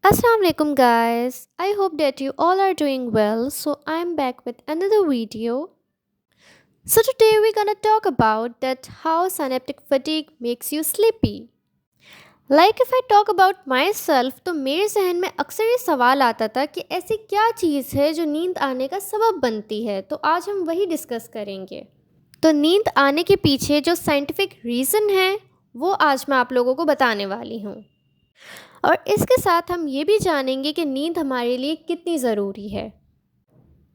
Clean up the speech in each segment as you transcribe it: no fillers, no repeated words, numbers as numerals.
Assalamu alaikum guys. I hope that you all are doing well. So I'm back with another video. So today we're gonna talk about that how synaptic fatigue makes you sleepy. Like if I talk about myself तो मेरे जहन में अक्सर ये सवाल आता था कि ऐसी क्या चीज़ है जो नींद आने का सबब बनती है। तो आज हम वही डिस्कस करेंगे। तो नींद आने के पीछे जो साइंटिफिक रीज़न है वो आज मैं आप लोगों को बताने वाली हूँ। और इसके साथ हम ये भी जानेंगे कि नींद हमारे लिए कितनी ज़रूरी है।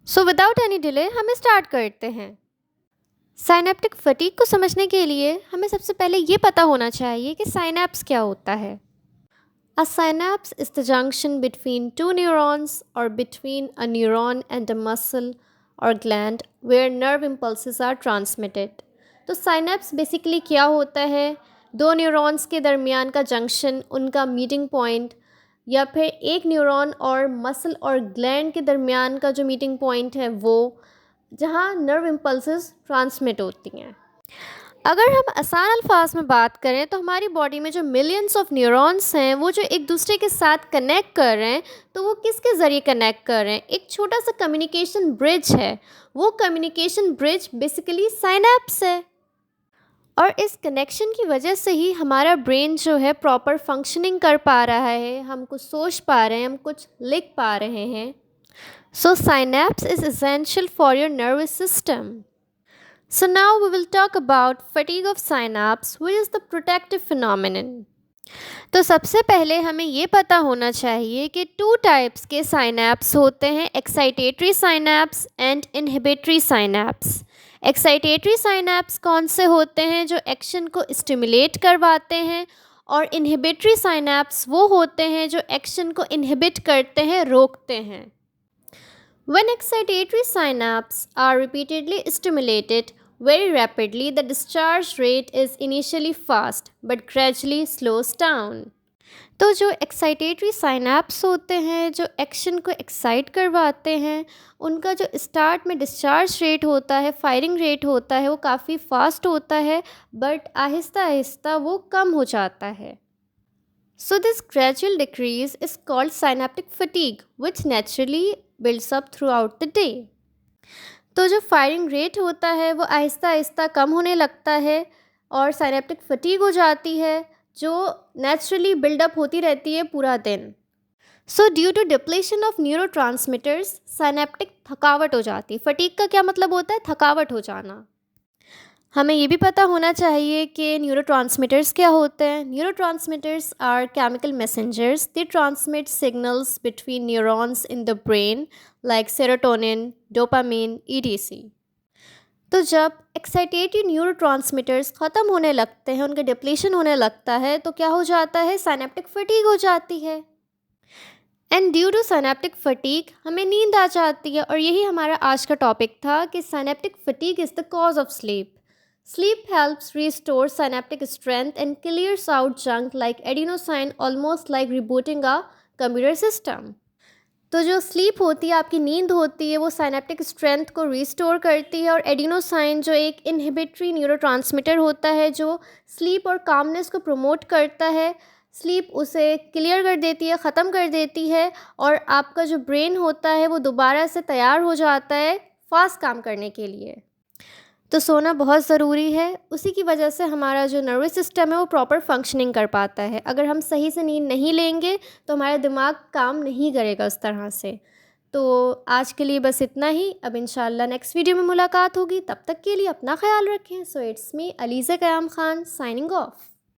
सो विदाउट एनी डिले हमें स्टार्ट करते हैं। साइनेप्टिक फटीग को समझने के लिए हमें सबसे पहले ये पता होना चाहिए कि साइनैप्स क्या होता है। A synapse is the junction between two neurons or between a neuron and a muscle or gland where nerve impulses are transmitted. तो साइनैप्स बेसिकली क्या होता है? दो न्यूरॉन्स के दरमियान का जंक्शन, उनका मीटिंग पॉइंट, या फिर एक न्यूरॉन और मसल और ग्लैंड के दरमियान का जो मीटिंग पॉइंट है वो, जहाँ नर्व इम्पल्सेस ट्रांसमिट होती हैं। अगर हम आसान अल्फाज में बात करें तो हमारी बॉडी में जो मिलियंस ऑफ न्यूरॉन्स हैं वो जो एक दूसरे के साथ कनेक्ट कर रहे हैं, तो वो किसके ज़रिए कनेक्ट कर रहे हैं? एक छोटा सा कम्युनिकेशन ब्रिज है। वो कम्युनिकेशन ब्रिज बेसिकली साइनैप्स है। और इस कनेक्शन की वजह से ही हमारा ब्रेन जो है प्रॉपर फंक्शनिंग कर पा रहा है, हम कुछ सोच पा रहे हैं, हम कुछ लिख पा रहे हैं। So synapse is essential for your nervous system. So now we will talk about fatigue of synapse, which is the protective phenomenon. तो सबसे पहले हमें ये पता होना चाहिए कि टू टाइप्स के साइनैप्स होते हैं, excitatory synapse and inhibitory synapse. Excitatory synapse कौन से होते हैं? जो एक्शन को स्टिमुलेट करवाते हैं। और इनहिबिटरी साइनैप्स वो होते हैं जो एक्शन को इनहिबिट करते हैं, रोकते हैं। When excitatory synapses are repeatedly stimulated very rapidly, the discharge rate is initially fast but gradually slows down. तो जो एक्साइटेटरी साइनैप्स होते हैं, जो एक्शन को एक्साइट करवाते हैं, उनका जो स्टार्ट में डिस्चार्ज रेट होता है, फायरिंग रेट होता है, वो काफ़ी फास्ट होता है, बट आहिस्ता आहिस्ता वो कम हो जाता है। So this gradual decrease is called synaptic fatigue, which naturally builds up throughout the day. तो जो फायरिंग रेट होता है वो आहिस्ता आहिस्ता कम होने लगता है और साइनेप्टिक फटीग हो जाती है, जो नेचुरली बिल्डअप होती रहती है पूरा दिन। So due to depletion of neurotransmitters synaptic थकावट हो जाती है। फटीग का क्या मतलब होता है? थकावट हो जाना। हमें ये भी पता होना चाहिए कि न्यूरोट्रांसमीटर्स क्या होते हैं। Neurotransmitters are chemical messengers. They transmit signals between neurons in the brain like serotonin, dopamine, ETC. तो जब एक्साइटेटरी न्यूरोट्रांसमीटर्स ख़त्म होने लगते हैं, उनका डिप्लीशन होने लगता है, तो क्या हो जाता है? साइनेप्टिक फटीग हो जाती है। And due to synaptic fatigue हमें नींद आ जाती है। और यही हमारा आज का टॉपिक था कि synaptic fatigue is the cause of sleep. Sleep helps restore synaptic strength and clears out junk like adenosine, almost like rebooting a computer system. तो जो स्लीप होती है, आपकी नींद होती है, वो साइनेप्टिक स्ट्रेंथ को रिस्टोर करती है। और एडिनोसाइन जो एक इनहिबिटरी न्यूरोट्रांसमीटर होता है जो स्लीप और कामनेस को प्रमोट करता है, स्लीप उसे क्लियर कर देती है, ख़त्म कर देती है, और आपका जो ब्रेन होता है वो दोबारा से तैयार हो जाता है फास्ट काम करने के लिए। तो सोना बहुत ज़रूरी है। उसी की वजह से हमारा जो नर्वस सिस्टम है वो प्रॉपर फंक्शनिंग कर पाता है। अगर हम सही से नींद नहीं लेंगे तो हमारा दिमाग काम नहीं करेगा उस तरह से। तो आज के लिए बस इतना ही। अब इंशाल्लाह नेक्स्ट वीडियो में मुलाकात होगी। तब तक के लिए अपना ख्याल रखें। So it's me Aliza Qayam Khan signing of.